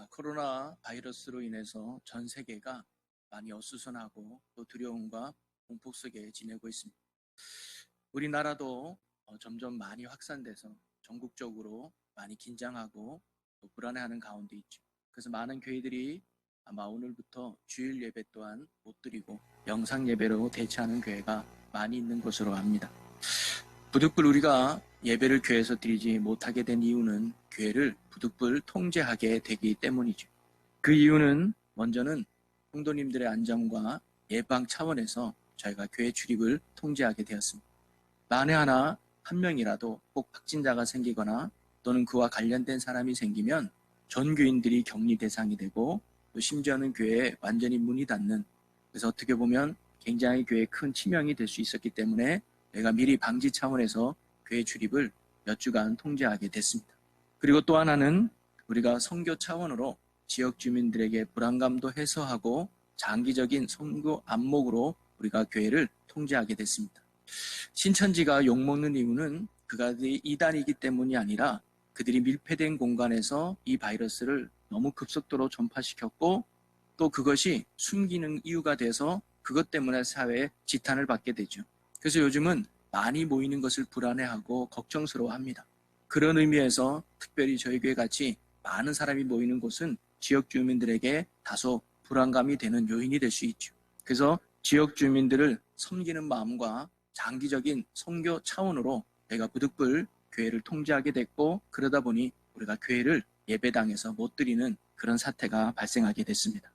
코로나 바이러스로 인해서 전 세계가 많이 어수선하고 또 두려움과 공포 속에 지내고 있습니다. 우리나라도 점점 많이 확산돼서 전국적으로 많이 긴장하고 또 불안해하는 가운데 있죠. 그래서 많은 교회들이 아마 오늘부터 주일 예배 또한 못 드리고 영상 예배로 대체하는 교회가 많이 있는 것으로 압니다. 부득불 우리가 예배를 교회에서 드리지 못하게 된 이유는 교회를 부득불 통제하게 되기 때문이죠. 그 이유는 먼저는 성도님들의 안전과 예방 차원에서 저희가 교회 출입을 통제하게 되었습니다. 만에 하나 한 명이라도 꼭 확진자가 생기거나 또는 그와 관련된 사람이 생기면 전 교인들이 격리 대상이 되고 또 심지어는 교회에 완전히 문이 닫는, 그래서 어떻게 보면 굉장히 교회에 큰 치명이 될 수 있었기 때문에 내가 미리 방지 차원에서 교회 출입을 몇 주간 통제하게 됐습니다. 그리고 또 하나는 우리가 선교 차원으로 지역 주민들에게 불안감도 해소하고 장기적인 선교 안목으로 우리가 교회를 통제하게 됐습니다. 신천지가 욕먹는 이유는 그들이 이단이기 때문이 아니라 그들이 밀폐된 공간에서 이 바이러스를 너무 급속도로 전파시켰고 또 그것이 숨기는 이유가 돼서 그것 때문에 사회에 지탄을 받게 되죠. 그래서 요즘은 많이 모이는 것을 불안해하고 걱정스러워합니다. 그런 의미에서 특별히 저희 교회 같이 많은 사람이 모이는 곳은 지역 주민들에게 다소 불안감이 되는 요인이 될 수 있죠. 그래서 지역 주민들을 섬기는 마음과 장기적인 선교 차원으로 내가 부득불 교회를 통제하게 됐고, 그러다 보니 우리가 교회를 예배당에서 못 드리는 그런 사태가 발생하게 됐습니다.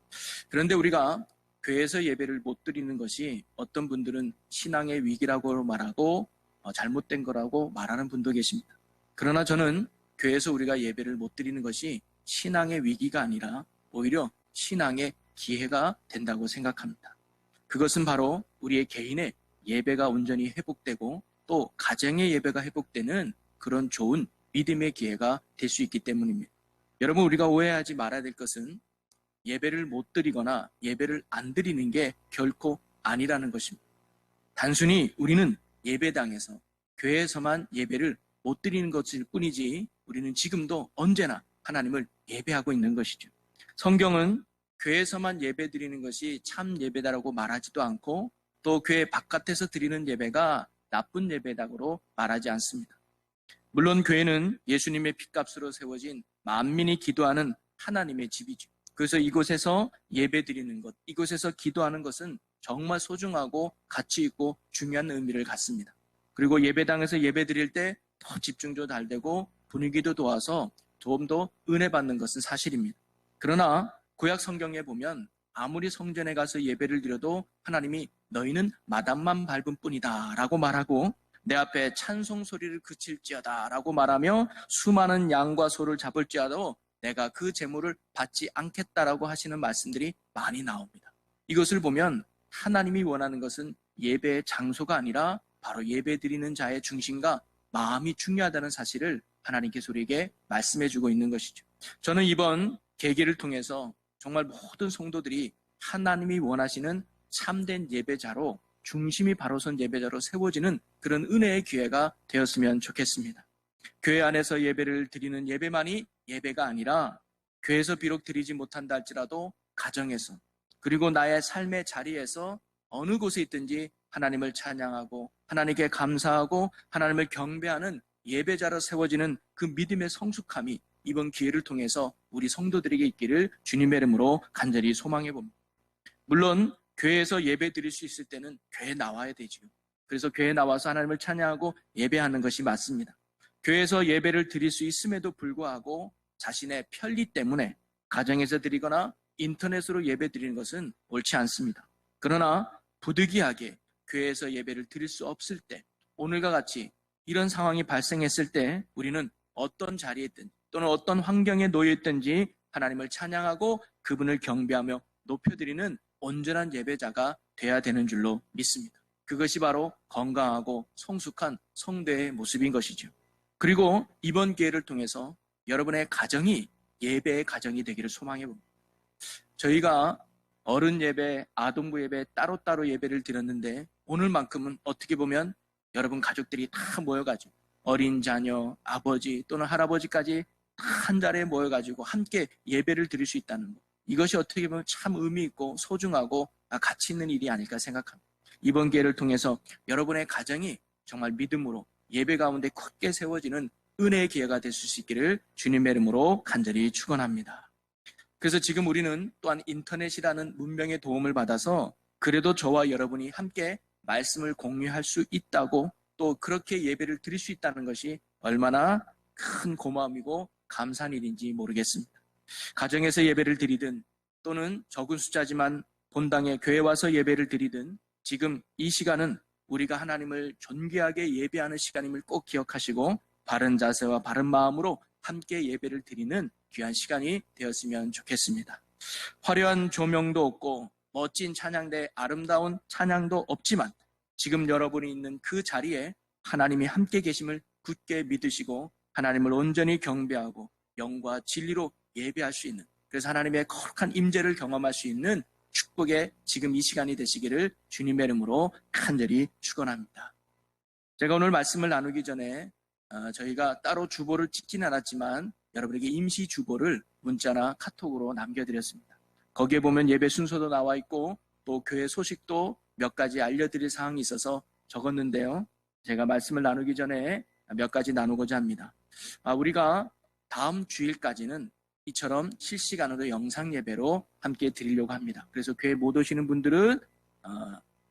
그런데 우리가 교회에서 예배를 못 드리는 것이 어떤 분들은 신앙의 위기라고 말하고 잘못된 거라고 말하는 분도 계십니다. 그러나 저는 교회에서 우리가 예배를 못 드리는 것이 신앙의 위기가 아니라 오히려 신앙의 기회가 된다고 생각합니다. 그것은 바로 우리의 개인의 예배가 온전히 회복되고 또 가정의 예배가 회복되는 그런 좋은 믿음의 기회가 될 수 있기 때문입니다. 여러분, 우리가 오해하지 말아야 될 것은 예배를 못 드리거나 예배를 안 드리는 게 결코 아니라는 것입니다. 단순히 우리는 예배당에서 교회에서만 예배를 못 드리는 것일 뿐이지 우리는 지금도 언제나 하나님을 예배하고 있는 것이죠. 성경은 교회에서만 예배 드리는 것이 참 예배다라고 말하지도 않고 또 교회 바깥에서 드리는 예배가 나쁜 예배다고 말하지 않습니다. 물론 교회는 예수님의 핏값으로 세워진 만민이 기도하는 하나님의 집이죠. 그래서 이곳에서 예배 드리는 것, 이곳에서 기도하는 것은 정말 소중하고 가치 있고 중요한 의미를 갖습니다. 그리고 예배당에서 예배 드릴 때 더 집중도 잘 되고 분위기도 좋아서 좀 더 은혜 받는 것은 사실입니다. 그러나 구약 성경에 보면 아무리 성전에 가서 예배를 드려도 하나님이 너희는 마당만 밟은 뿐이다 라고 말하고 내 앞에 찬송 소리를 그칠지어다 라고 말하며 수많은 양과 소를 잡을지어도 내가 그 제물을 받지 않겠다라고 하시는 말씀들이 많이 나옵니다. 이것을 보면 하나님이 원하는 것은 예배의 장소가 아니라 바로 예배 드리는 자의 중심과 마음이 중요하다는 사실을 하나님께서 우리에게 말씀해주고 있는 것이죠. 저는 이번 계기를 통해서 정말 모든 성도들이 하나님이 원하시는 참된 예배자로, 중심이 바로 선 예배자로 세워지는 그런 은혜의 기회가 되었으면 좋겠습니다. 교회 안에서 예배를 드리는 예배만이 예배가 아니라 교회에서 비록 드리지 못한다 할지라도 가정에서 그리고 나의 삶의 자리에서 어느 곳에 있든지 하나님을 찬양하고 하나님께 감사하고 하나님을 경배하는 예배자로 세워지는 그 믿음의 성숙함이 이번 기회를 통해서 우리 성도들에게 있기를 주님의 이름으로 간절히 소망해 봅니다. 물론 교회에서 예배 드릴 수 있을 때는 교회에 나와야 되죠. 그래서 교회에 나와서 하나님을 찬양하고 예배하는 것이 맞습니다. 교회에서 예배를 드릴 수 있음에도 불구하고 자신의 편리 때문에 가정에서 드리거나 인터넷으로 예배 드리는 것은 옳지 않습니다. 그러나 부득이하게 교회에서 예배를 드릴 수 없을 때, 오늘과 같이 이런 상황이 발생했을 때 우리는 어떤 자리에 있든 또는 어떤 환경에 놓여 있든지 하나님을 찬양하고 그분을 경배하며 높여드리는 온전한 예배자가 돼야 되는 줄로 믿습니다. 그것이 바로 건강하고 성숙한 성도의 모습인 것이죠. 그리고 이번 기회를 통해서 여러분의 가정이 예배의 가정이 되기를 소망해 봅니다. 저희가 어른 예배, 아동부 예배 따로따로 예배를 드렸는데 오늘만큼은 어떻게 보면 여러분 가족들이 다 모여가지고 어린 자녀, 아버지 또는 할아버지까지 한 자리에 모여가지고 함께 예배를 드릴 수 있다는 것. 이것이 어떻게 보면 참 의미 있고 소중하고 가치 있는 일이 아닐까 생각합니다. 이번 기회를 통해서 여러분의 가정이 정말 믿음으로 예배 가운데 굳게 세워지는 은혜의 기회가 될 수 있기를 주님의 이름으로 간절히 축원합니다. 그래서 지금 우리는 또한 인터넷이라는 문명의 도움을 받아서 그래도 저와 여러분이 함께 말씀을 공유할 수 있다고 또 그렇게 예배를 드릴 수 있다는 것이 얼마나 큰 고마움이고 감사한 일인지 모르겠습니다. 가정에서 예배를 드리든 또는 적은 숫자지만 본당에 교회 와서 예배를 드리든 지금 이 시간은 우리가 하나님을 존귀하게 예배하는 시간임을 꼭 기억하시고 바른 자세와 바른 마음으로 함께 예배를 드리는 귀한 시간이 되었으면 좋겠습니다. 화려한 조명도 없고 멋진 찬양대 아름다운 찬양도 없지만 지금 여러분이 있는 그 자리에 하나님이 함께 계심을 굳게 믿으시고 하나님을 온전히 경배하고 영과 진리로 예배할 수 있는, 그래서 하나님의 거룩한 임재를 경험할 수 있는 축복의 지금 이 시간이 되시기를 주님의 이름으로 간절히 축원합니다. 제가 오늘 말씀을 나누기 전에 저희가 따로 주보를 찍지는 않았지만 여러분에게 임시 주보를 문자나 카톡으로 남겨드렸습니다. 거기에 보면 예배 순서도 나와 있고 또 교회 소식도 몇 가지 알려드릴 사항이 있어서 적었는데요. 제가 말씀을 나누기 전에 몇 가지 나누고자 합니다. 우리가 다음 주일까지는 이처럼 실시간으로 영상 예배로 함께 드리려고 합니다. 그래서 교회 못 오시는 분들은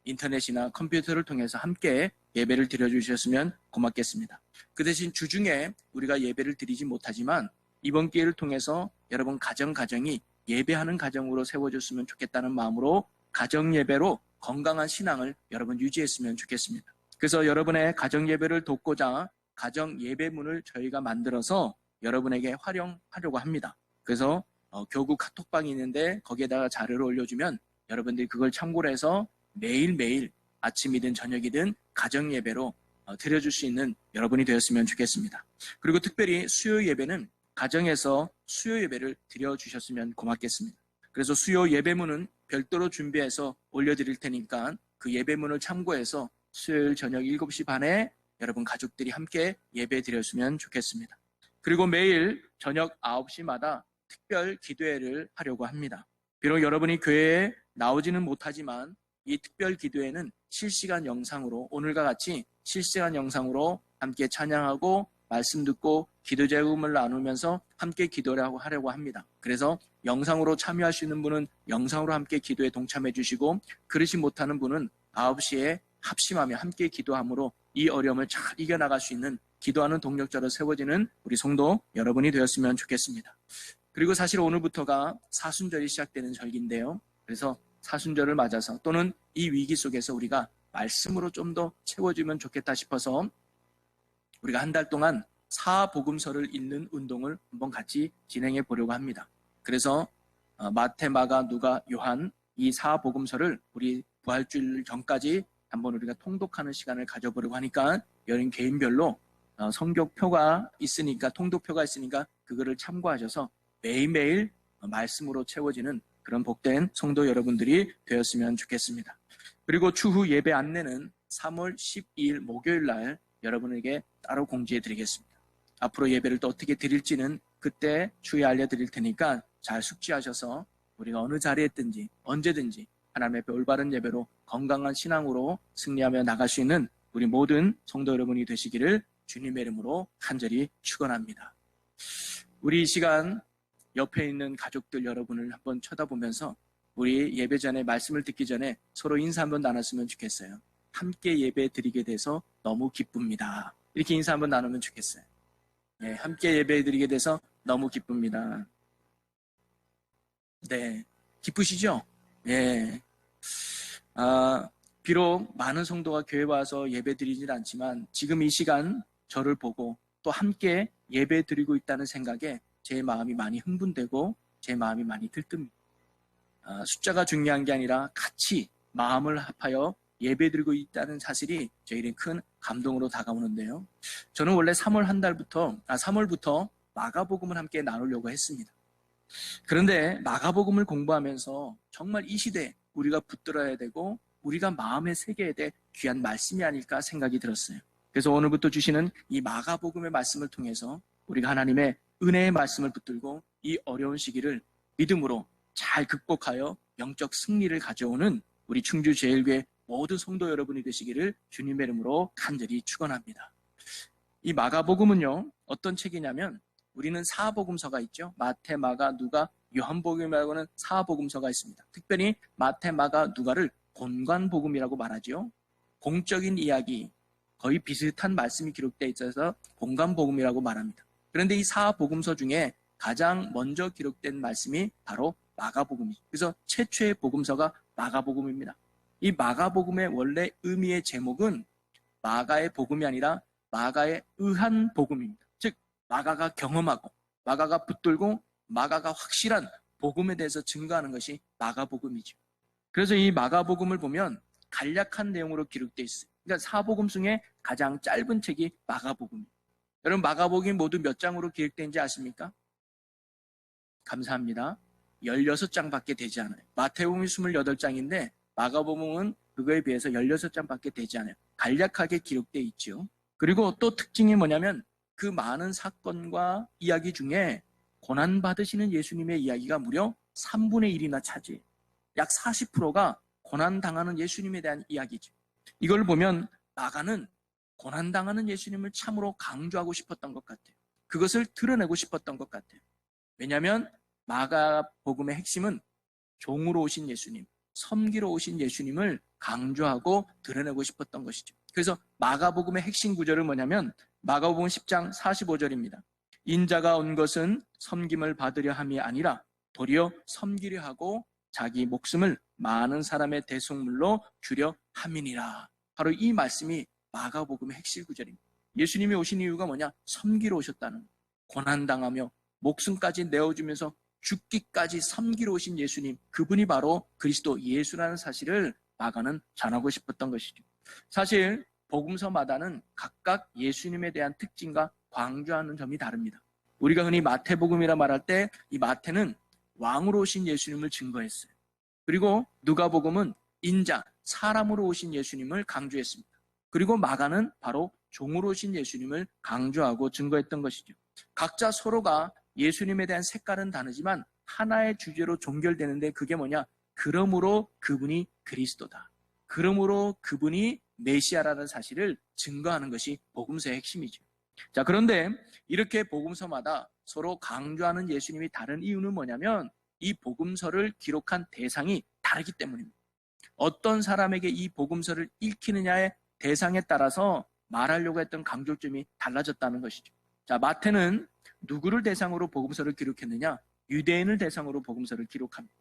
인터넷이나 컴퓨터를 통해서 함께 예배를 드려주셨으면 고맙겠습니다. 그 대신 주중에 우리가 예배를 드리지 못하지만 이번 기회를 통해서 여러분 가정이 예배하는 가정으로 세워줬으면 좋겠다는 마음으로 가정 예배로 건강한 신앙을 여러분 유지했으면 좋겠습니다. 그래서 여러분의 가정 예배를 돕고자 가정 예배문을 저희가 만들어서 여러분에게 활용하려고 합니다. 그래서 교구 카톡방이 있는데 거기에다가 자료를 올려주면 여러분들이 그걸 참고로 해서 매일매일 아침이든 저녁이든 가정 예배로 드려줄 수 있는 여러분이 되었으면 좋겠습니다. 그리고 특별히 수요 예배는 가정에서 수요 예배를 드려주셨으면 고맙겠습니다. 그래서 수요 예배문은 별도로 준비해서 올려드릴 테니까 그 예배문을 참고해서 수요일 저녁 7시 반에 여러분 가족들이 함께 예배 드렸으면 좋겠습니다. 그리고 매일 저녁 9시마다 특별 기도회를 하려고 합니다. 비록 여러분이 교회에 나오지는 못하지만 이 특별 기도회는 실시간 영상으로 오늘과 같이 실시간 영상으로 함께 찬양하고 말씀 듣고 기도 제금을 나누면서 함께 기도를 하려고 합니다. 그래서 영상으로 참여할 수 있는 분은 영상으로 함께 기도에 동참해 주시고 그러지 못하는 분은 9시에 합심하며 함께 기도함으로 이 어려움을 잘 이겨나갈 수 있는 기도하는 동력자로 세워지는 우리 성도 여러분이 되었으면 좋겠습니다. 그리고 사실 오늘부터가 사순절이 시작되는 절기인데요. 그래서 사순절을 맞아서 또는 이 위기 속에서 우리가 말씀으로 좀 더 채워주면 좋겠다 싶어서 우리가 한 달 동안 사복음서를 읽는 운동을 한번 같이 진행해 보려고 합니다. 그래서 마태, 마가, 누가, 요한 이 사복음서를 우리 부활주일 전까지 한번 우리가 통독하는 시간을 가져보려고 하니까 여러분 개인별로 성경표가 있으니까 통독표가 있으니까 그거를 참고하셔서 매일매일 말씀으로 채워지는 그런 복된 성도 여러분들이 되었으면 좋겠습니다. 그리고 추후 예배 안내는 3월 12일 목요일 날 여러분에게 따로 공지해 드리겠습니다. 앞으로 예배를 또 어떻게 드릴지는 그때 추후에 알려드릴 테니까 잘 숙지하셔서 우리가 어느 자리에 있든지 언제든지 하나님 앞에 올바른 예배로 건강한 신앙으로 승리하며 나갈 수 있는 우리 모든 성도 여러분이 되시기를 주님의 이름으로 간절히 축원합니다. 우리 이 시간 옆에 있는 가족들 여러분을 한번 쳐다보면서 우리 예배 전에 말씀을 듣기 전에 서로 인사 한번 나눴으면 좋겠어요. 함께 예배 드리게 돼서 너무 기쁩니다. 이렇게 인사 한번 나누면 좋겠어요. 네, 함께 예배 드리게 돼서 너무 기쁩니다. 네, 기쁘시죠? 네. 비록 많은 성도가 교회 와서 예배 드리진 않지만 지금 이 시간 저를 보고 또 함께 예배 드리고 있다는 생각에 제 마음이 많이 흥분되고 제 마음이 많이 들뜹니다. 숫자가 중요한 게 아니라 같이 마음을 합하여 예배 드리고 있다는 사실이 저에게 큰 감동으로 다가오는데요. 저는 원래 3월부터 마가복음을 함께 나누려고 했습니다. 그런데 마가복음을 공부하면서 정말 이 시대에 우리가 붙들어야 되고 우리가 마음에 새겨야 될 귀한 말씀이 아닐까 생각이 들었어요. 그래서 오늘부터 주시는 이 마가복음의 말씀을 통해서 우리가 하나님의 은혜의 말씀을 붙들고 이 어려운 시기를 믿음으로 잘 극복하여 영적 승리를 가져오는 우리 충주제일교회 모든 성도 여러분이 되시기를 주님의 이름으로 간절히 축원합니다. 이 마가복음은요, 어떤 책이냐면 우리는 사복음서가 있죠. 마태, 마가, 누가, 요한복음이라고는 사복음서가 있습니다. 특별히 마태, 마가, 누가를 본관복음이라고 말하죠. 공적인 이야기, 거의 비슷한 말씀이 기록되어 있어서 본관복음이라고 말합니다. 그런데 이 사복음서 중에 가장 먼저 기록된 말씀이 바로 마가복음이죠. 그래서 최초의 복음서가 마가복음입니다. 이 마가복음의 원래 의미의 제목은 마가의 복음이 아니라 마가에 의한 복음입니다. 즉 마가가 경험하고 마가가 붙들고 마가가 확실한 복음에 대해서 증거하는 것이 마가복음이죠. 그래서 이 마가복음을 보면 간략한 내용으로 기록되어 있어요. 그러니까 사복음 중에 가장 짧은 책이 마가복음입니다. 여러분 마가복음이 모두 몇 장으로 기록된지 아십니까? 감사합니다. 16장밖에 되지 않아요. 마태복음이 28장인데 마가복음은 그거에 비해서 16장밖에 되지 않아요. 간략하게 기록되어 있죠. 그리고 또 특징이 뭐냐면 그 많은 사건과 이야기 중에 고난받으시는 예수님의 이야기가 무려 3분의 1이나 차지해요. 약 40%가 고난당하는 예수님에 대한 이야기죠. 이걸 보면 마가는 고난당하는 예수님을 참으로 강조하고 싶었던 것 같아요. 그것을 드러내고 싶었던 것 같아요. 왜냐하면 마가복음의 핵심은 종으로 오신 예수님, 섬기러 오신 예수님을 강조하고 드러내고 싶었던 것이죠. 그래서 마가복음의 핵심 구절은 뭐냐면 마가복음 10장 45절입니다. 인자가 온 것은 섬김을 받으려 함이 아니라 도리어 섬기려 하고 자기 목숨을 많은 사람의 대속물로 주려 함이니라. 바로 이 말씀이 마가복음의 핵심 구절입니다. 예수님이 오신 이유가 뭐냐? 섬기러 오셨다는 거예요. 고난당하며 목숨까지 내어주면서 죽기까지 섬기러 오신 예수님, 그분이 바로 그리스도 예수라는 사실을 마가는 전하고 싶었던 것이죠. 사실 복음서마다는 각각 예수님에 대한 특징과 강조하는 점이 다릅니다. 우리가 흔히 마태복음이라 말할 때 이 마태는 왕으로 오신 예수님을 증거했어요. 그리고 누가복음은 인자, 사람으로 오신 예수님을 강조했습니다. 그리고 마가는 바로 종으로 오신 예수님을 강조하고 증거했던 것이죠. 각자 서로가 예수님에 대한 색깔은 다르지만 하나의 주제로 종결되는데 그게 뭐냐? 그러므로 그분이 그리스도다. 그러므로 그분이 메시아라는 사실을 증거하는 것이 복음서의 핵심이죠. 자, 그런데 이렇게 복음서마다 서로 강조하는 예수님이 다른 이유는 뭐냐면 이 복음서를 기록한 대상이 다르기 때문입니다. 어떤 사람에게 이 복음서를 읽히느냐의 대상에 따라서 말하려고 했던 강조점이 달라졌다는 것이죠. 자, 마태는 누구를 대상으로 복음서를 기록했느냐? 유대인을 대상으로 복음서를 기록합니다.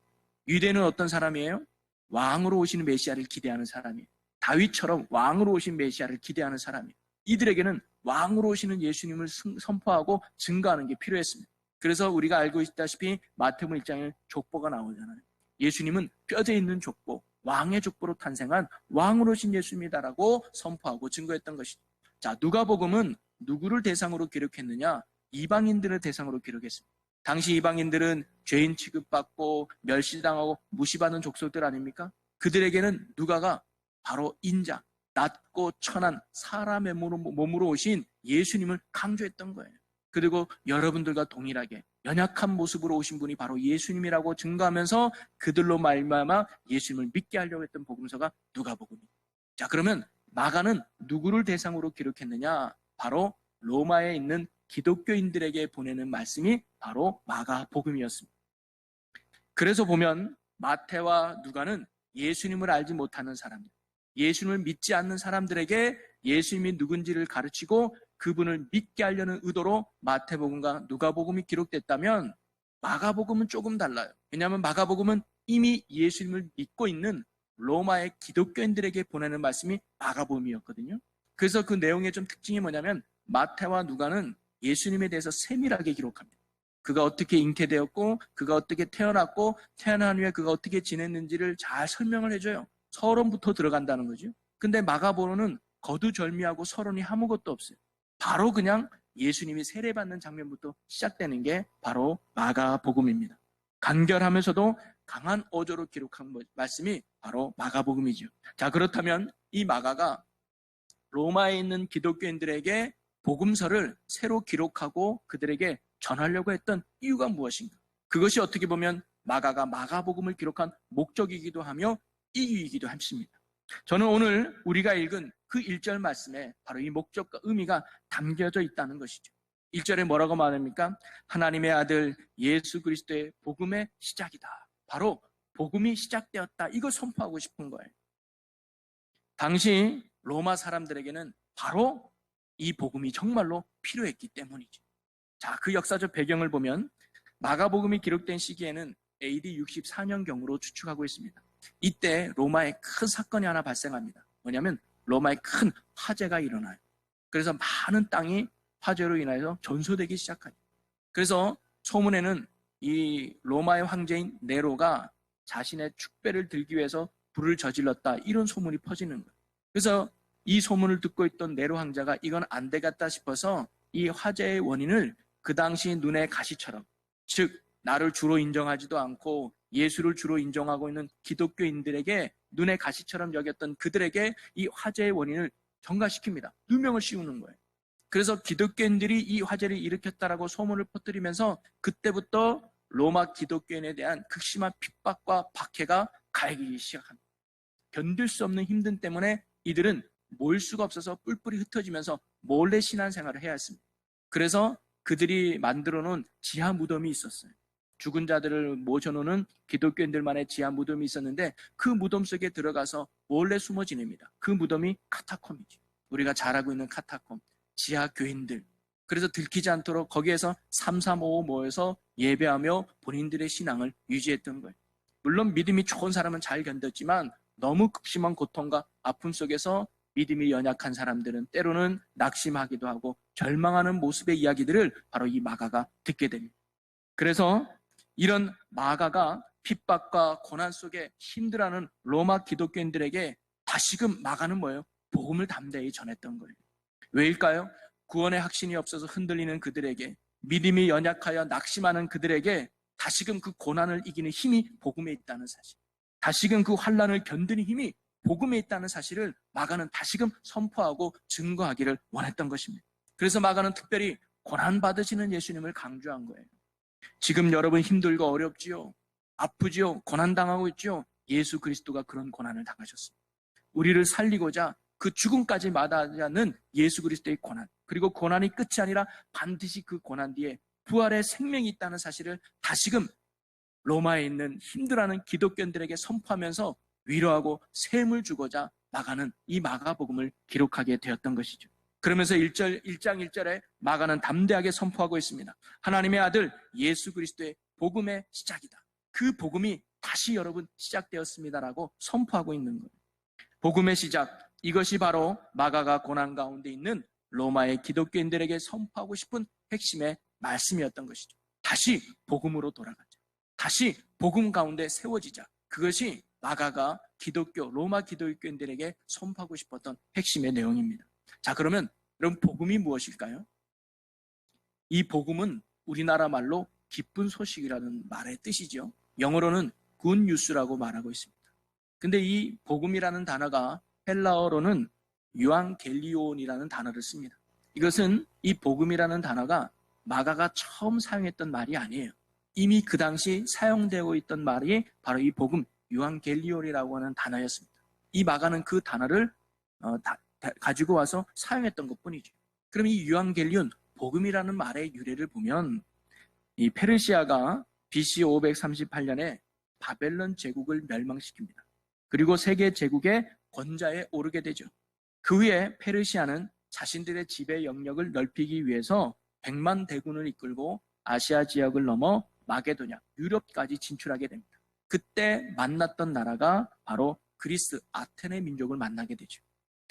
유대인은 어떤 사람이에요? 왕으로 오시는 메시아를 기대하는 사람이에요. 다윗처럼 왕으로 오신 메시아를 기대하는 사람이에요. 이들에게는 왕으로 오시는 예수님을 선포하고 증거하는 게 필요했습니다. 그래서 우리가 알고 있다시피 마태복음 1장에 족보가 나오잖아요. 예수님은 뼈대 있는 족보, 왕의 족보로 탄생한 왕으로 오신 예수님이다라고 선포하고 증거했던 것이죠. 자, 누가복음은 누구를 대상으로 기록했느냐? 이방인들을 대상으로 기록했습니다. 당시 이방인들은 죄인 취급받고 멸시당하고 무시받는 족속들 아닙니까? 그들에게는 누가가 바로 인자, 낮고 천한 사람의 몸으로 오신 예수님을 강조했던 거예요. 그리고 여러분들과 동일하게 연약한 모습으로 오신 분이 바로 예수님이라고 증거하면서 그들로 말미암아 예수님을 믿게 하려고 했던 복음서가 누가복음입니다. 자, 그러면 마가는 누구를 대상으로 기록했느냐? 바로 로마에 있는 기독교인들에게 보내는 말씀이 바로 마가복음이었습니다. 그래서 보면 마태와 누가는 예수님을 알지 못하는 사람들, 예수님을 믿지 않는 사람들에게 예수님이 누군지를 가르치고 그분을 믿게 하려는 의도로 마태복음과 누가복음이 기록됐다면 마가복음은 조금 달라요. 왜냐하면 마가복음은 이미 예수님을 믿고 있는 로마의 기독교인들에게 보내는 말씀이 마가복음이었거든요. 그래서 그 내용의 좀 특징이 뭐냐면 마태와 누가는 예수님에 대해서 세밀하게 기록합니다. 그가 어떻게 잉태되었고 그가 어떻게 태어났고 태어난 후에 그가 어떻게 지냈는지를 잘 설명을 해줘요. 서론부터 들어간다는 거죠. 근데 마가복음은 거두절미하고 서론이 아무것도 없어요. 바로 그냥 예수님이 세례받는 장면부터 시작되는 게 바로 마가복음입니다. 간결하면서도 강한 어조로 기록한 말씀이 바로 마가복음이죠. 자, 그렇다면 이 마가가 로마에 있는 기독교인들에게 복음서를 새로 기록하고 그들에게 전하려고 했던 이유가 무엇인가? 그것이 어떻게 보면 마가가 마가복음을 기록한 목적이기도 하며 이유이기도 합니다. 저는 오늘 우리가 읽은 그 1절 말씀에 바로 이 목적과 의미가 담겨져 있다는 것이죠. 1절에 뭐라고 말합니까? 하나님의 아들 예수 그리스도의 복음의 시작이다. 바로 복음이 시작되었다. 이걸 선포하고 싶은 거예요. 당시 로마 사람들에게는 바로 이 복음이 정말로 필요했기 때문이죠. 자, 그 역사적 배경을 보면 마가복음이 기록된 시기에는 AD 64년경으로 추측하고 있습니다. 이때 로마에 큰 사건이 하나 발생합니다. 뭐냐면 로마에 큰 화재가 일어나요. 그래서 많은 땅이 화재로 인해서 전소되기 시작하죠. 그래서 소문에는 이 로마의 황제인 네로가 자신의 축배를 들기 위해서 불을 저질렀다, 이런 소문이 퍼지는 거예요. 그래서 이 소문을 듣고 있던 네로 황제가 이건 안 되겠다 싶어서 이 화재의 원인을 그 당시 눈의 가시처럼, 즉 나를 주로 인정하지도 않고 예수를 주로 인정하고 있는 기독교인들에게 눈의 가시처럼 여겼던 그들에게 이 화재의 원인을 전가시킵니다. 누명을 씌우는 거예요. 그래서 기독교인들이 이 화재를 일으켰다라고 소문을 퍼뜨리면서 그때부터 로마 기독교인에 대한 극심한 핍박과 박해가 가해지기 시작합니다. 견딜 수 없는 힘듦 때문에 이들은 모일 수가 없어서 뿔뿔이 흩어지면서 몰래 신앙생활을 해야 했습니다. 그래서 그들이 만들어 놓은 지하 무덤이 있었어요. 죽은 자들을 모셔놓는 기독교인들만의 지하 무덤이 있었는데 그 무덤 속에 들어가서 몰래 숨어 지냅니다. 그 무덤이 카타콤이죠. 우리가 잘 알고 있는 카타콤, 지하 교인들. 그래서 들키지 않도록 거기에서 335 모여서 예배하며 본인들의 신앙을 유지했던 거예요. 물론 믿음이 좋은 사람은 잘 견뎠지만 너무 극심한 고통과 아픔 속에서 믿음이 연약한 사람들은 때로는 낙심하기도 하고 절망하는 모습의 이야기들을 바로 이 마가가 듣게 됩니다. 그래서 이런 마가가 핍박과 고난 속에 힘들어하는 로마 기독교인들에게 다시금 마가는 뭐예요? 복음을 담대히 전했던 거예요. 왜일까요? 구원의 확신이 없어서 흔들리는 그들에게, 믿음이 연약하여 낙심하는 그들에게 다시금 그 고난을 이기는 힘이 복음에 있다는 사실, 다시금 그 환난을 견디는 힘이 복음에 있다는 사실을 마가는 다시금 선포하고 증거하기를 원했던 것입니다. 그래서 마가는 특별히 고난 받으시는 예수님을 강조한 거예요. 지금 여러분 힘들고 어렵지요? 아프지요? 고난당하고 있지요? 예수 그리스도가 그런 고난을 당하셨습니다. 우리를 살리고자 그 죽음까지 마다하는 예수 그리스도의 고난, 그리고 고난이 끝이 아니라 반드시 그 고난 뒤에 부활의 생명이 있다는 사실을 다시금 로마에 있는 힘들어하는 기독교인들에게 선포하면서 위로하고 셈을 주고자 마가는 이 마가복음을 기록하게 되었던 것이죠. 그러면서 1장 1절에 마가는 담대하게 선포하고 있습니다. 하나님의 아들 예수 그리스도의 복음의 시작이다. 그 복음이 다시 여러분 시작되었습니다라고 선포하고 있는 거예요. 복음의 시작, 이것이 바로 마가가 고난 가운데 있는 로마의 기독교인들에게 선포하고 싶은 핵심의 말씀이었던 것이죠. 다시 복음으로 돌아가자. 다시 복음 가운데 세워지자. 그것이 마가가 로마 기독교인들에게 선포하고 싶었던 핵심의 내용입니다. 자, 그러면 여러분 복음이 무엇일까요? 이 복음은 우리나라 말로 기쁜 소식이라는 말의 뜻이죠. 영어로는 good news라고 말하고 있습니다. 근데 이 복음이라는 단어가 헬라어로는 유앙겔리온이라는 단어를 씁니다. 이것은 이 복음이라는 단어가 마가가 처음 사용했던 말이 아니에요. 이미 그 당시 사용되고 있던 말이 바로 이 복음 유앙겔리온이라고 하는 단어였습니다. 이 마가는 그 단어를 가지고 와서 사용했던 것뿐이죠. 그럼 이 유앙겔리온, 복음이라는 말의 유래를 보면 이 페르시아가 BC 538년에 바벨론 제국을 멸망시킵니다. 그리고 세계 제국의 권좌에 오르게 되죠. 그 후에 페르시아는 자신들의 지배 영역을 넓히기 위해서 100만 대군을 이끌고 아시아 지역을 넘어 마게도냐, 유럽까지 진출하게 됩니다. 그때 만났던 나라가 바로 그리스, 아테네 민족을 만나게 되죠.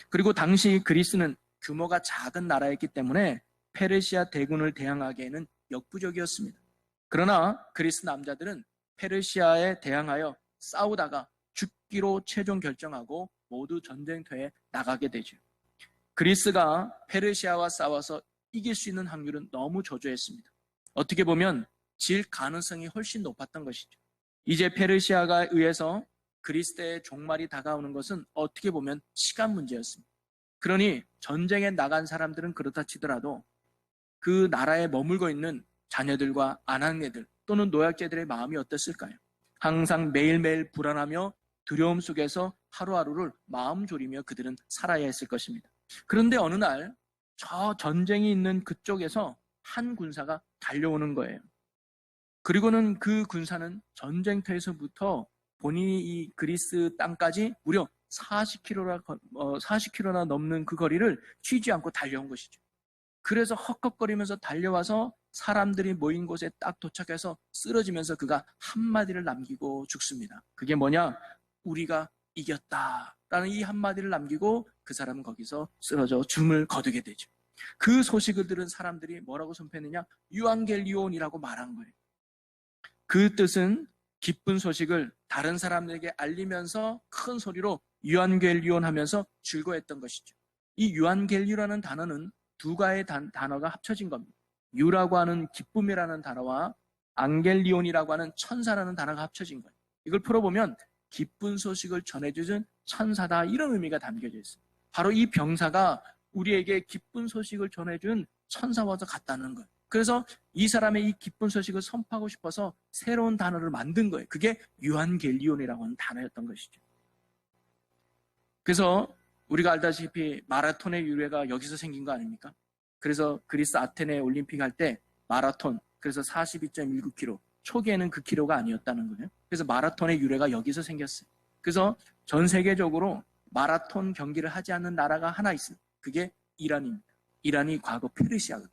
그리고 당시 그리스는 규모가 작은 나라였기 때문에 페르시아 대군을 대항하기에는 역부족이었습니다. 그러나 그리스 남자들은 페르시아에 대항하여 싸우다가 죽기로 최종 결정하고 모두 전쟁터에 나가게 되죠. 그리스가 페르시아와 싸워서 이길 수 있는 확률은 너무 저조했습니다. 어떻게 보면 질 가능성이 훨씬 높았던 것이죠. 이제 페르시아가 의해서 그리스의 종말이 다가오는 것은 어떻게 보면 시간 문제였습니다. 그러니 전쟁에 나간 사람들은 그렇다 치더라도 그 나라에 머물고 있는 자녀들과 아낙네들 또는 노약자들의 마음이 어땠을까요? 항상 매일매일 불안하며 두려움 속에서 하루하루를 마음 졸이며 그들은 살아야 했을 것입니다. 그런데 어느 날 저 전쟁이 있는 그쪽에서 한 군사가 달려오는 거예요. 그리고는 그 군사는 전쟁터에서부터 본인이 이 그리스 땅까지 무려 40km나 넘는 그 거리를 쉬지 않고 달려온 것이죠. 그래서 헉헉거리면서 달려와서 사람들이 모인 곳에 딱 도착해서 쓰러지면서 그가 한마디를 남기고 죽습니다. 그게 뭐냐? 우리가 이겼다라는 이 한마디를 남기고 그 사람은 거기서 쓰러져 죽음을 거두게 되죠. 그 소식을 들은 사람들이 뭐라고 선포했느냐? 유앙겔리온이라고 말한 거예요. 그 뜻은 기쁜 소식을 다른 사람들에게 알리면서 큰 소리로 유앙겔리온 하면서 즐거워했던 것이죠. 이 유앙겔리라는 단어는 두 가의 단어가 합쳐진 겁니다. 유라고 하는 기쁨이라는 단어와 앙겔리온이라고 하는 천사라는 단어가 합쳐진 거예요. 이걸 풀어보면 기쁜 소식을 전해주는 천사다, 이런 의미가 담겨져 있어요. 바로 이 병사가 우리에게 기쁜 소식을 전해준 천사와 같다는 거예요. 그래서 이 사람의 이 기쁜 소식을 선포하고 싶어서 새로운 단어를 만든 거예요. 그게 유한겔리온이라고 하는 단어였던 것이죠. 그래서 우리가 알다시피 마라톤의 유래가 여기서 생긴 거 아닙니까? 그래서 그리스 아테네 올림픽 할 때 마라톤, 그래서 42.19km, 초기에는 그 키로가 아니었다는 거예요. 그래서 마라톤의 유래가 여기서 생겼어요. 그래서 전 세계적으로 마라톤 경기를 하지 않는 나라가 하나 있어요. 그게 이란입니다. 이란이 과거 페르시아거든요.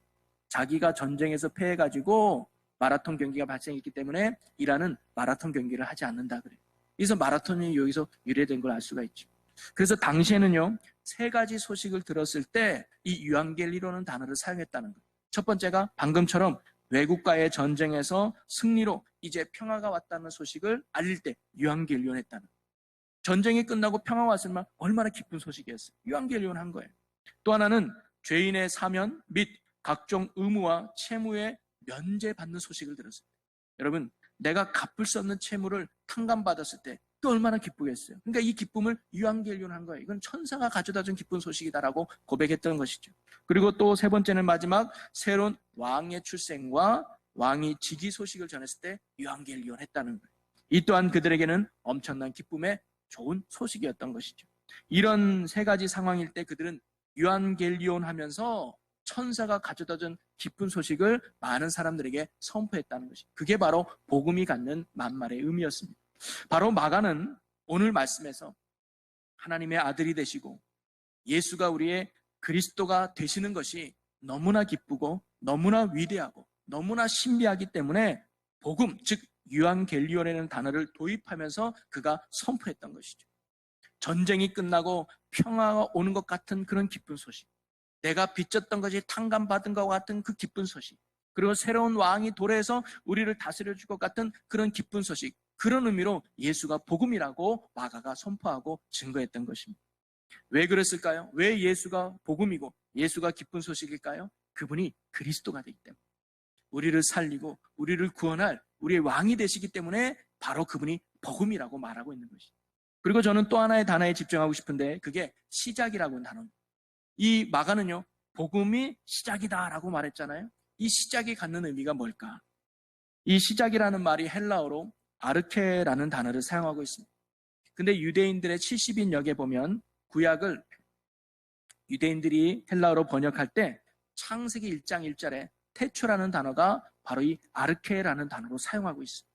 자기가 전쟁에서 패해가지고 마라톤 경기가 발생했기 때문에 이란은 마라톤 경기를 하지 않는다 그래요. 그래서 마라톤이 여기서 유래된 걸 알 수가 있죠. 그래서 당시에는요, 세 가지 소식을 들었을 때 이 유앙겔리로는 단어를 사용했다는 거예요. 첫 번째가 방금처럼 외국과의 전쟁에서 승리로 이제 평화가 왔다는 소식을 알릴 때 유앙겔리온 했다는 거예요. 전쟁이 끝나고 평화가 왔으면 얼마나 기쁜 소식이었어요. 유앙겔리온 한 거예요. 또 하나는 죄인의 사면 및 각종 의무와 채무에 면제받는 소식을 들었어요. 여러분, 내가 갚을 수 없는 채무를 탕감받았을 때 또 얼마나 기쁘겠어요. 그러니까 이 기쁨을 유앙겔리온 한 거예요. 이건 천사가 가져다준 기쁜 소식이다라고 고백했던 것이죠. 그리고 또 세 번째는 마지막, 새로운 왕의 출생과 왕이 즉위 소식을 전했을 때 유앙겔리온 했다는 거예요. 이 또한 그들에게는 엄청난 기쁨의 좋은 소식이었던 것이죠. 이런 세 가지 상황일 때 그들은 유앙겔리온 하면서 천사가 가져다준 기쁜 소식을 많은 사람들에게 선포했다는 것이, 그게 바로 복음이 갖는 만말의 의미였습니다. 바로 마가는 오늘 말씀에서 하나님의 아들이 되시고 예수가 우리의 그리스도가 되시는 것이 너무나 기쁘고 너무나 위대하고 너무나 신비하기 때문에 복음, 즉 유앙겔리온이라는 단어를 도입하면서 그가 선포했던 것이죠. 전쟁이 끝나고 평화가 오는 것 같은 그런 기쁜 소식, 내가 빚졌던 것이 탕감받은 것과 같은 그 기쁜 소식, 그리고 새로운 왕이 도래해서 우리를 다스려 줄 것 같은 그런 기쁜 소식, 그런 의미로 예수가 복음이라고 마가가 선포하고 증거했던 것입니다. 왜 그랬을까요? 왜 예수가 복음이고 예수가 기쁜 소식일까요? 그분이 그리스도가 되기 때문에, 우리를 살리고 우리를 구원할 우리의 왕이 되시기 때문에 바로 그분이 복음이라고 말하고 있는 것이죠. 그리고 저는 또 하나의 단어에 집중하고 싶은데 그게 시작이라고 하는 단어입니다. 이 마가는요, 복음이 시작이다라고 말했잖아요. 이 시작이 갖는 의미가 뭘까? 이 시작이라는 말이 헬라어로 아르케라는 단어를 사용하고 있습니다. 근데 유대인들의 70인 역에 보면 구약을 유대인들이 헬라어로 번역할 때 창세기 1장 1절에 태초라는 단어가 바로 이 아르케라는 단어로 사용하고 있습니다.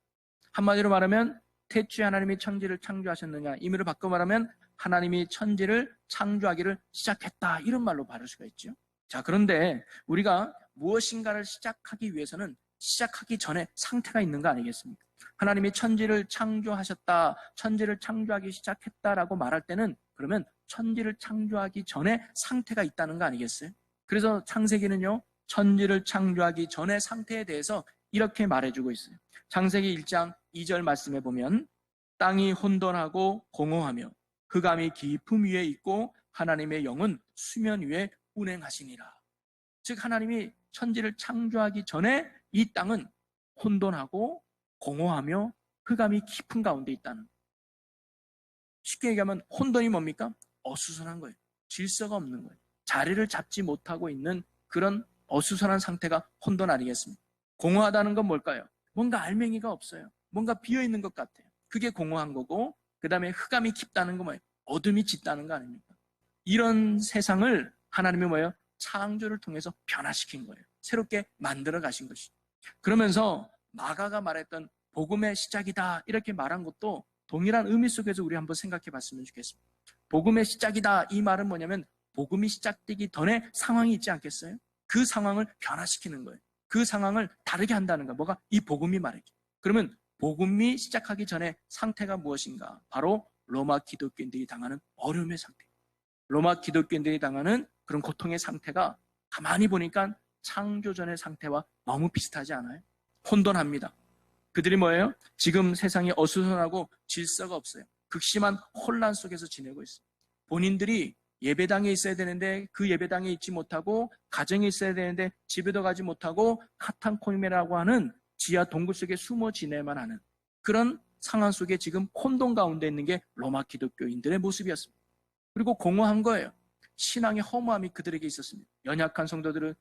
한마디로 말하면 태초에 하나님이 천지를 창조하셨느냐, 의미를 바꿔 말하면 하나님이 천지를 창조하기를 시작했다, 이런 말로 바를 수가 있죠. 자, 그런데 우리가 무엇인가를 시작하기 위해서는 시작하기 전에 상태가 있는 거 아니겠습니까? 하나님이 천지를 창조하셨다, 천지를 창조하기 시작했다라고 말할 때는 그러면 천지를 창조하기 전에 상태가 있다는 거 아니겠어요? 그래서 창세기는요, 천지를 창조하기 전의 상태에 대해서 이렇게 말해주고 있어요. 창세기 1장 2절 말씀에 보면 땅이 혼돈하고 공허하며 흑암이 깊음 위에 있고 하나님의 영은 수면 위에 운행하시니라. 즉 하나님이 천지를 창조하기 전에 이 땅은 혼돈하고 공허하며 흑암이 깊은 가운데 있다는 거예요. 쉽게 얘기하면 혼돈이 뭡니까? 어수선한 거예요. 질서가 없는 거예요. 자리를 잡지 못하고 있는 그런 어수선한 상태가 혼돈 아니겠습니까? 공허하다는 건 뭘까요? 뭔가 알맹이가 없어요. 뭔가 비어있는 것 같아요. 그게 공허한 거고, 그 다음에 흑암이 깊다는 건 뭐예요? 어둠이 짙다는 거 아닙니까? 이런 세상을 하나님이 뭐예요? 창조를 통해서 변화시킨 거예요. 새롭게 만들어 가신 것이죠. 그러면서 마가가 말했던 복음의 시작이다 이렇게 말한 것도 동일한 의미 속에서 우리 한번 생각해 봤으면 좋겠습니다. 복음의 시작이다 이 말은 뭐냐면 복음이 시작되기 전에 상황이 있지 않겠어요? 그 상황을 변화시키는 거예요. 그 상황을 다르게 한다는 거예요. 뭐가? 이 복음이 말이죠. 그러면 복음이 시작하기 전에 상태가 무엇인가? 바로 로마 기독교인들이 당하는 어려움의 상태. 로마 기독교인들이 당하는 그런 고통의 상태가 가만히 보니까 창조전의 상태와 너무 비슷하지 않아요? 혼돈합니다. 그들이 뭐예요? 지금 세상이 어수선하고 질서가 없어요. 극심한 혼란 속에서 지내고 있어요. 본인들이 예배당에 있어야 되는데 그 예배당에 있지 못하고 가정에 있어야 되는데 집에도 가지 못하고 카탄코임이라고 하는 지하 동굴 속에 숨어 지내만 하는 그런 상황 속에 지금 혼돈 가운데 있는 게 로마 기독교인들의 모습이었습니다. 그리고 공허한 거예요. 신앙의 허무함이 그들에게 있었습니다. 연약한 성도들은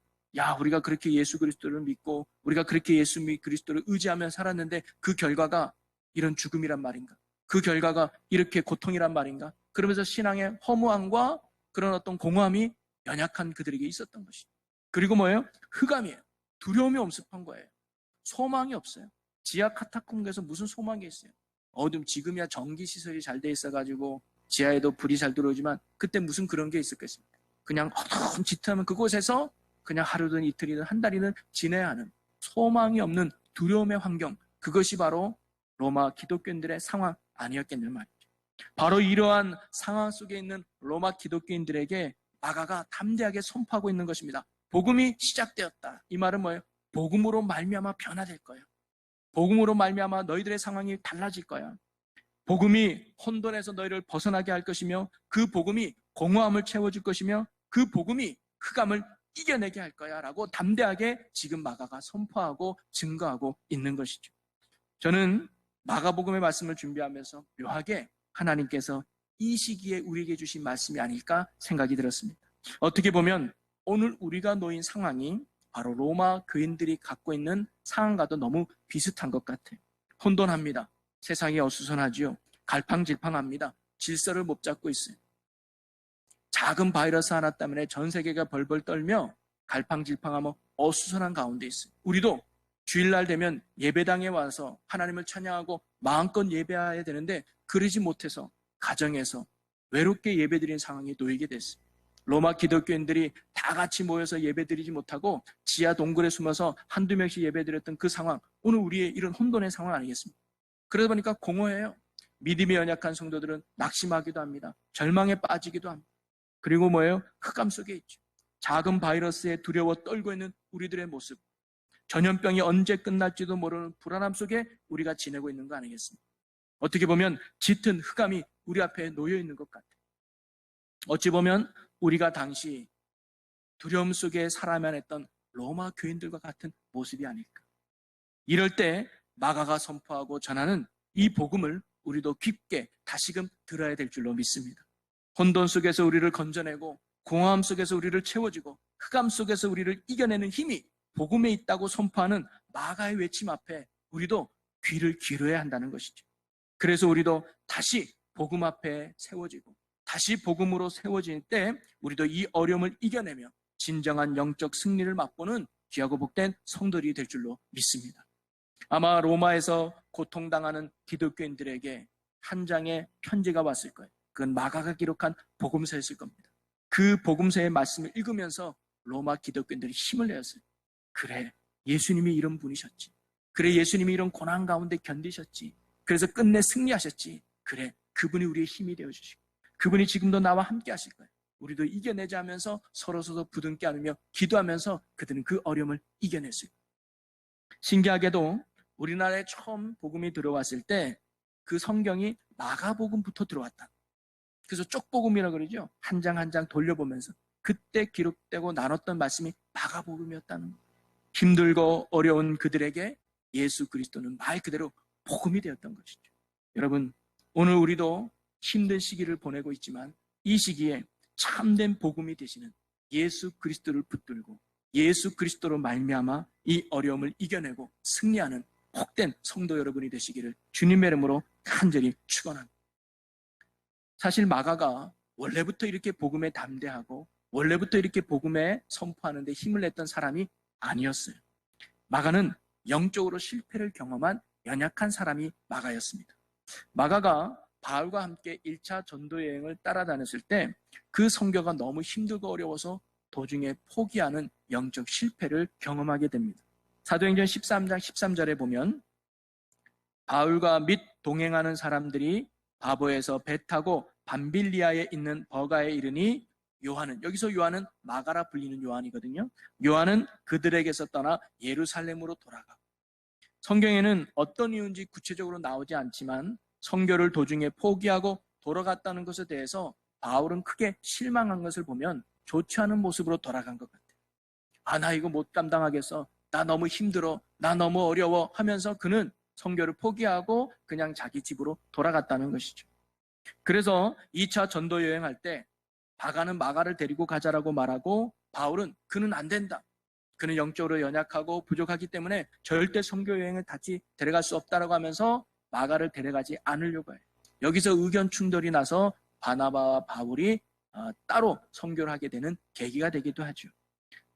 우리가 그렇게 예수 그리스도를 믿고 우리가 그렇게 예수 그리스도를 의지하며 살았는데 그 결과가 이런 죽음이란 말인가? 그 결과가 이렇게 고통이란 말인가? 그러면서 신앙의 허무함과 그런 어떤 공허함이 연약한 그들에게 있었던 것이죠. 그리고 뭐예요? 흑암이에요. 두려움이 엄습한 거예요. 소망이 없어요. 지하 카타콤에서 무슨 소망이 있어요? 지금이야 전기시설이 잘 돼 있어가지고 지하에도 불이 잘 들어오지만 그때 무슨 그런 게 있었겠습니까? 그냥 어둠짓하면 그곳에서 그냥 하루든 이틀이든 한 달이든 지내야 하는 소망이 없는 두려움의 환경, 그것이 바로 로마 기독교인들의 상황 아니었겠냐 말이죠. 바로 이러한 상황 속에 있는 로마 기독교인들에게 마가가 담대하게 선포하고 있는 것입니다. 복음이 시작되었다. 이 말은 뭐예요? 복음으로 말미암아 변화될 거예요. 복음으로 말미암아 너희들의 상황이 달라질 거야. 복음이 혼돈에서 너희를 벗어나게 할 것이며 그 복음이 공허함을 채워줄 것이며 그 복음이 흑암을 이겨내게 할 거야 라고 담대하게 지금 마가가 선포하고 증거하고 있는 것이죠. 저는 마가복음의 말씀을 준비하면서 묘하게 하나님께서 이 시기에 우리에게 주신 말씀이 아닐까 생각이 들었습니다. 어떻게 보면 오늘 우리가 놓인 상황이 바로 로마 교인들이 갖고 있는 상황과도 너무 비슷한 것 같아요. 혼돈합니다. 세상이 어수선하지요. 갈팡질팡합니다. 질서를 못 잡고 있어요. 작은 바이러스 하나 때문에 전 세계가 벌벌 떨며 갈팡질팡하며 어수선한 가운데 있어요. 우리도 주일날 되면 예배당에 와서 하나님을 찬양하고 마음껏 예배해야 되는데 그러지 못해서 가정에서 외롭게 예배드리는 상황에 놓이게 됐어요. 로마 기독교인들이 다 같이 모여서 예배드리지 못하고 지하 동굴에 숨어서 한두 명씩 예배드렸던 그 상황, 오늘 우리의 이런 혼돈의 상황 아니겠습니까? 그러다 보니까 공허해요. 믿음이 연약한 성도들은 낙심하기도 합니다. 절망에 빠지기도 합니다. 그리고 뭐예요? 흑암 속에 있죠. 작은 바이러스에 두려워 떨고 있는 우리들의 모습, 전염병이 언제 끝날지도 모르는 불안함 속에 우리가 지내고 있는 거 아니겠습니까? 어떻게 보면 짙은 흑암이 우리 앞에 놓여 있는 것 같아요. 어찌 보면 우리가 당시 두려움 속에 살아야만 했던 로마 교인들과 같은 모습이 아닐까. 이럴 때 마가가 선포하고 전하는 이 복음을 우리도 깊게 다시금 들어야 될 줄로 믿습니다. 혼돈 속에서 우리를 건져내고 공허함 속에서 우리를 채워주고 흑암 속에서 우리를 이겨내는 힘이 복음에 있다고 선포하는 마가의 외침 앞에 우리도 귀를 기울여야 한다는 것이죠. 그래서 우리도 다시 복음 앞에 세워지고 다시 복음으로 세워질 때 우리도 이 어려움을 이겨내며 진정한 영적 승리를 맛보는 귀하고 복된 성도들이 될 줄로 믿습니다. 아마 로마에서 고통당하는 기독교인들에게 한 장의 편지가 왔을 거예요. 그건 마가가 기록한 복음서였을 겁니다. 그 복음서의 말씀을 읽으면서 로마 기독교인들이 힘을 내었어요. 그래, 예수님이 이런 분이셨지. 그래, 예수님이 이런 고난 가운데 견디셨지. 그래서 끝내 승리하셨지. 그래, 그분이 우리의 힘이 되어주시고 그분이 지금도 나와 함께 하실 거예요. 우리도 이겨내자 하면서 서로 부둥켜 안으며 기도하면서 그들은 그 어려움을 이겨냈어요. 신기하게도 우리나라에 처음 복음이 들어왔을 때 그 성경이 마가복음부터 들어왔다. 그래서 쪽복음이라고 그러죠. 한 장 한 장 돌려보면서 그때 기록되고 나눴던 말씀이 마가복음이었다는 거예요. 힘들고 어려운 그들에게 예수 그리스도는 말 그대로 복음이 되었던 것이죠. 여러분, 오늘 우리도 힘든 시기를 보내고 있지만 이 시기에 참된 복음이 되시는 예수 그리스도를 붙들고 예수 그리스도로 말미암아 이 어려움을 이겨내고 승리하는 복된 성도 여러분이 되시기를 주님의 이름으로 간절히 축원합니다. 사실 마가가 원래부터 이렇게 복음에 담대하고 원래부터 이렇게 복음에 선포하는 데 힘을 냈던 사람이 아니었어요. 마가는 영적으로 실패를 경험한 연약한 사람이 마가였습니다. 마가가 바울과 함께 1차 전도 여행을 따라다녔을 때 그 선교가 너무 힘들고 어려워서 도중에 포기하는 영적 실패를 경험하게 됩니다. 사도행전 13장 13절에 보면 바울과 및 동행하는 사람들이 바보에서 배 타고 밤빌리아에 있는 버가에 이르니 요한은, 여기서 요한은 마가라 불리는 요한이거든요. 요한은 그들에게서 떠나 예루살렘으로 돌아가고, 성경에는 어떤 이유인지 구체적으로 나오지 않지만 선교를 도중에 포기하고 돌아갔다는 것에 대해서 바울은 크게 실망한 것을 보면 좋지 않은 모습으로 돌아간 것 같아요. 나 이거 못 감당하겠어. 나 너무 힘들어. 나 너무 어려워 하면서 그는 선교를 포기하고 그냥 자기 집으로 돌아갔다는 것이죠. 그래서 2차 전도 여행할 때 바가는 마가를 데리고 가자라고 말하고 바울은 그는 안 된다. 그는 영적으로 연약하고 부족하기 때문에 절대 선교 여행을 같이 데려갈 수 없다라고 하면서 마가를 데려가지 않으려고 해요. 여기서 의견 충돌이 나서 바나바와 바울이 따로 선교를 하게 되는 계기가 되기도 하죠.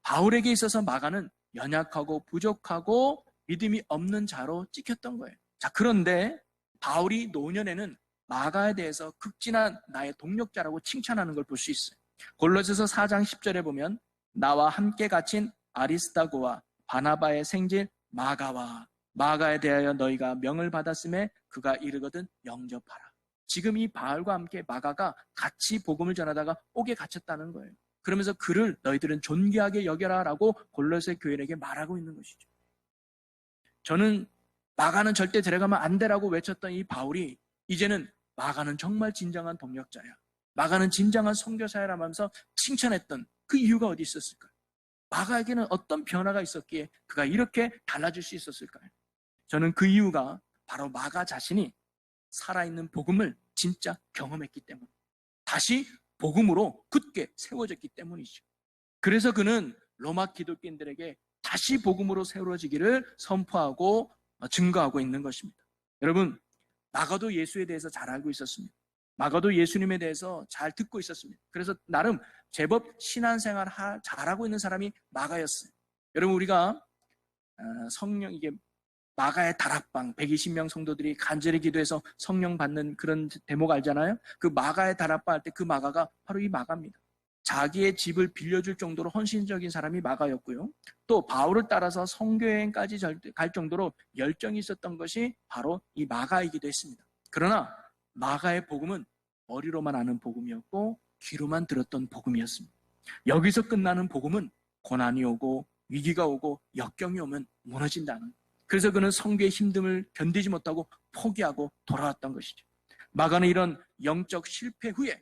바울에게 있어서 마가는 연약하고 부족하고 믿음이 없는 자로 찍혔던 거예요. 자, 그런데 바울이 노년에는 마가에 대해서 극진한 나의 동력자라고 칭찬하는 걸 볼 수 있어요. 골로새서 4장 10절에 보면 나와 함께 갇힌 아리스다고와 바나바의 생질 마가에 대하여 너희가 명을 받았음에 그가 이르거든 영접하라. 지금 이 바울과 함께 마가가 같이 복음을 전하다가 옥에 갇혔다는 거예요. 그러면서 그를 너희들은 존귀하게 여겨라라고 골로새 교인에게 말하고 있는 것이죠. 저는 마가는 절대 데려가면 안 되라고 외쳤던 이 바울이 이제는 마가는 정말 진정한 동력자야, 마가는 진정한 선교사야라면서 칭찬했던 그 이유가 어디 있었을까요? 마가에게는 어떤 변화가 있었기에 그가 이렇게 달라질 수 있었을까요? 저는 그 이유가 바로 마가 자신이 살아있는 복음을 진짜 경험했기 때문, 다시 복음으로 굳게 세워졌기 때문이죠. 그래서 그는 로마 기독교인들에게 다시 복음으로 세워지기를 선포하고 증거하고 있는 것입니다. 여러분, 마가도 예수에 대해서 잘 알고 있었습니다. 마가도 예수님에 대해서 잘 듣고 있었습니다. 그래서 나름 제법 신앙생활 잘하고 있는 사람이 마가였어요. 여러분, 우리가 성령, 이게 마가의 다락방, 120명 성도들이 간절히 기도해서 성령 받는 그런 대목 알잖아요. 그 마가의 다락방 할 때 그 마가가 바로 이 마가입니다. 자기의 집을 빌려줄 정도로 헌신적인 사람이 마가였고요. 또 바울을 따라서 선교여행까지 갈 정도로 열정이 있었던 것이 바로 이 마가이기도 했습니다. 그러나 마가의 복음은 머리로만 아는 복음이었고 귀로만 들었던 복음이었습니다. 여기서 끝나는 복음은 고난이 오고 위기가 오고 역경이 오면 무너진다는, 그래서 그는 선교의 힘듦을 견디지 못하고 포기하고 돌아왔던 것이죠. 마가는 이런 영적 실패 후에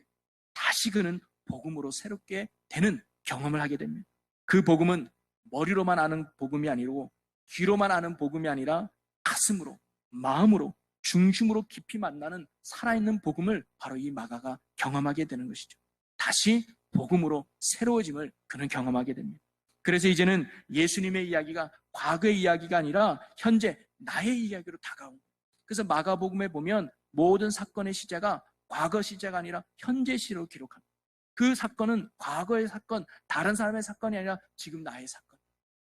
다시 그는 복음으로 새롭게 되는 경험을 하게 됩니다. 그 복음은 머리로만 아는 복음이 아니고 귀로만 아는 복음이 아니라 가슴으로, 마음으로, 중심으로 깊이 만나는 살아있는 복음을 바로 이 마가가 경험하게 되는 것이죠. 다시 복음으로 새로워짐을 그는 경험하게 됩니다. 그래서 이제는 예수님의 이야기가 과거의 이야기가 아니라 현재 나의 이야기로 다가온 거예요. 그래서 마가복음에 보면 모든 사건의 시제가 과거 시제가 아니라 현재 시로 기록합니다. 그 사건은 과거의 사건, 다른 사람의 사건이 아니라 지금 나의 사건.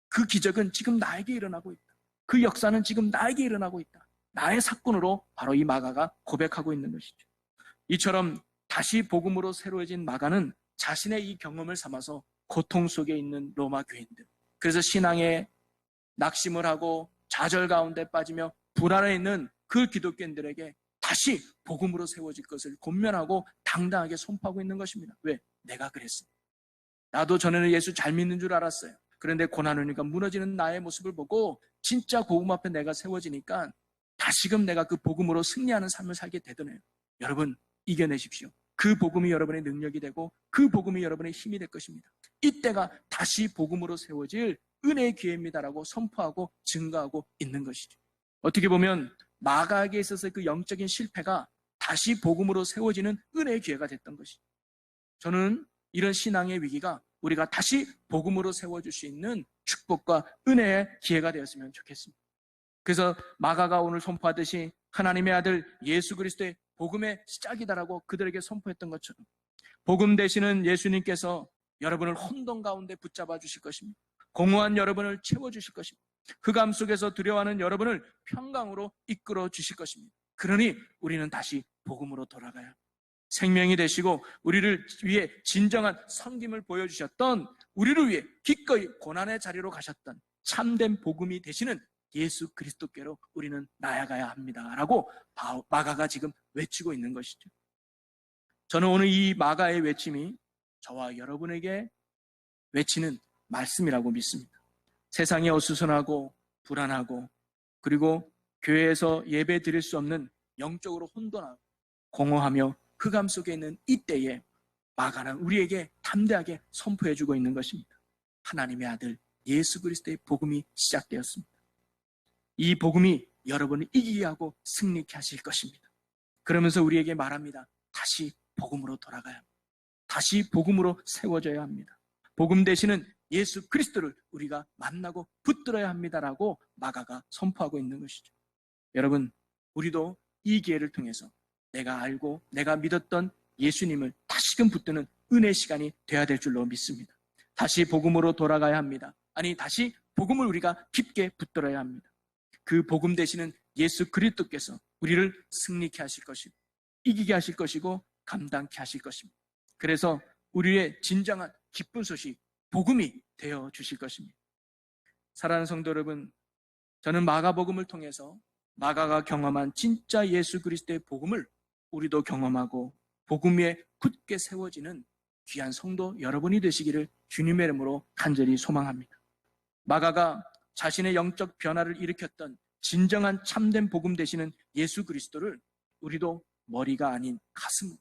그 기적은 지금 나에게 일어나고 있다. 그 역사는 지금 나에게 일어나고 있다. 나의 사건으로 바로 이 마가가 고백하고 있는 것이죠. 이처럼 다시 복음으로 새로워진 마가는 자신의 이 경험을 삼아서 고통 속에 있는 로마 교인들, 그래서 신앙에 낙심을 하고 좌절 가운데 빠지며 불안해 있는 그 기독교인들에게 다시 복음으로 세워질 것을 권면하고 당당하게 선포하고 있는 것입니다. 왜? 내가 그랬어요. 나도 전에는 예수 잘 믿는 줄 알았어요. 그런데 고난 오니까 무너지는 나의 모습을 보고 진짜 복음 앞에 내가 세워지니까 다시금 내가 그 복음으로 승리하는 삶을 살게 되더네요. 여러분, 이겨내십시오. 그 복음이 여러분의 능력이 되고 그 복음이 여러분의 힘이 될 것입니다. 이때가 다시 복음으로 세워질 은혜의 기회입니다라고 선포하고 증거하고 있는 것이죠. 어떻게 보면 마가에게 있어서 그 영적인 실패가 다시 복음으로 세워지는 은혜의 기회가 됐던 것이죠. 저는 이런 신앙의 위기가 우리가 다시 복음으로 세워줄 수 있는 축복과 은혜의 기회가 되었으면 좋겠습니다. 그래서 마가가 오늘 선포하듯이 하나님의 아들 예수 그리스도의 복음의 시작이다라고 그들에게 선포했던 것처럼 복음 되시는 예수님께서 여러분을 혼돈 가운데 붙잡아 주실 것입니다. 공허한 여러분을 채워주실 것입니다. 흑암 속에서 두려워하는 여러분을 평강으로 이끌어 주실 것입니다. 그러니 우리는 다시 복음으로 돌아가야 합니다. 생명이 되시고 우리를 위해 진정한 섬김을 보여주셨던, 우리를 위해 기꺼이 고난의 자리로 가셨던 참된 복음이 되시는 예수 그리스도께로 우리는 나아가야 합니다 라고 마가가 지금 외치고 있는 것이죠. 저는 오늘 이 마가의 외침이 저와 여러분에게 외치는 말씀이라고 믿습니다. 세상이 어수선하고 불안하고 그리고 교회에서 예배 드릴 수 없는 영적으로 혼돈하고 공허하며 흑암 속에 있는 이때에 마가는 우리에게 담대하게 선포해주고 있는 것입니다. 하나님의 아들 예수 그리스도의 복음이 시작되었습니다. 이 복음이 여러분을 이기게 하고 승리케 하실 것입니다. 그러면서 우리에게 말합니다. 다시 복음으로 돌아가야 합니다. 다시 복음으로 세워져야 합니다. 복음 되시는 예수 그리스도를 우리가 만나고 붙들어야 합니다라고 마가가 선포하고 있는 것이죠. 여러분, 우리도 이 기회를 통해서 내가 알고 내가 믿었던 예수님을 다시금 붙드는 은혜 시간이 돼야 될 줄로 믿습니다. 다시 복음으로 돌아가야 합니다. 아니, 다시 복음을 우리가 깊게 붙들어야 합니다. 그 복음 되시는 예수 그리스도께서 우리를 승리케 하실 것이고 이기게 하실 것이고 감당케 하실 것입니다. 그래서 우리의 진정한 기쁜 소식, 복음이 되어 주실 것입니다. 사랑하는 성도 여러분, 저는 마가복음을 통해서 마가가 경험한 진짜 예수 그리스도의 복음을 우리도 경험하고 복음 위에 굳게 세워지는 귀한 성도 여러분이 되시기를 주님의 이름으로 간절히 소망합니다. 마가가 자신의 영적 변화를 일으켰던 진정한 참된 복음 되시는 예수 그리스도를 우리도 머리가 아닌 가슴,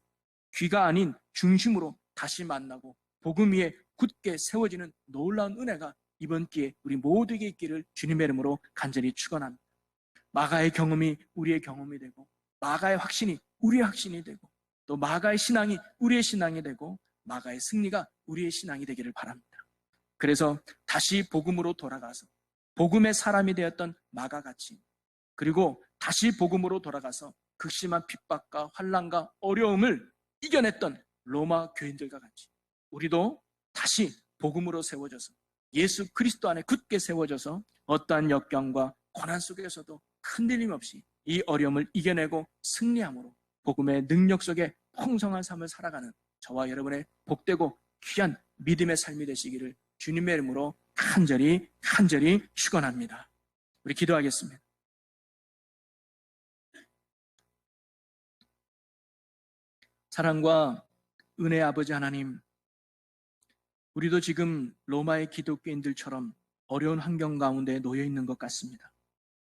귀가 아닌 중심으로 다시 만나고 복음 위에 굳게 세워지는 놀라운 은혜가 이번 기회에 우리 모두에게 있기를 주님의 이름으로 간절히 축원합니다. 마가의 경험이 우리의 경험이 되고 마가의 확신이 우리의 확신이 되고 또 마가의 신앙이 우리의 신앙이 되고 마가의 승리가 우리의 신앙이 되기를 바랍니다. 그래서 다시 복음으로 돌아가서 복음의 사람이 되었던 마가같이, 그리고 다시 복음으로 돌아가서 극심한 핍박과 환난과 어려움을 이겨냈던 로마 교인들과 같이 우리도 다시 복음으로 세워져서 예수 그리스도 안에 굳게 세워져서 어떠한 역경과 고난 속에서도 흔들림 없이 이 어려움을 이겨내고 승리함으로 복음의 능력 속에 풍성한 삶을 살아가는 저와 여러분의 복되고 귀한 믿음의 삶이 되시기를 주님의 이름으로 간절히 축원합니다. 우리 기도하겠습니다. 사랑과 은혜의 아버지 하나님, 우리도 지금 로마의 기독교인들처럼 어려운 환경 가운데 놓여 있는 것 같습니다.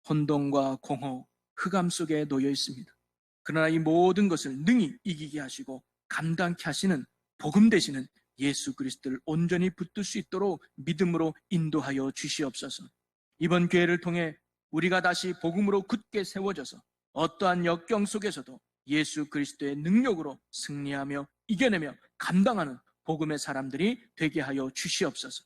혼돈과 공허, 흑암 속에 놓여 있습니다. 그러나 이 모든 것을 능히 이기게 하시고 감당케 하시는 복음 되시는 예수 그리스도를 온전히 붙들 수 있도록 믿음으로 인도하여 주시옵소서. 이번 기회를 통해 우리가 다시 복음으로 굳게 세워져서 어떠한 역경 속에서도 예수 그리스도의 능력으로 승리하며 이겨내며 감당하는 복음의 사람들이 되게 하여 주시옵소서.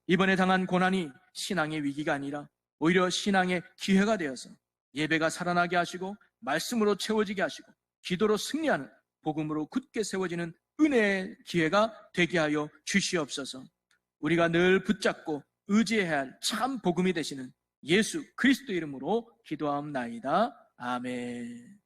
이번에 당한 고난이 신앙의 위기가 아니라 오히려 신앙의 기회가 되어서 예배가 살아나게 하시고 말씀으로 채워지게 하시고 기도로 승리하는 복음으로 굳게 세워지는 은혜의 기회가 되게 하여 주시옵소서. 우리가 늘 붙잡고 의지해야 할 참 복음이 되시는 예수 그리스도 이름으로 기도하옵나이다. 아멘.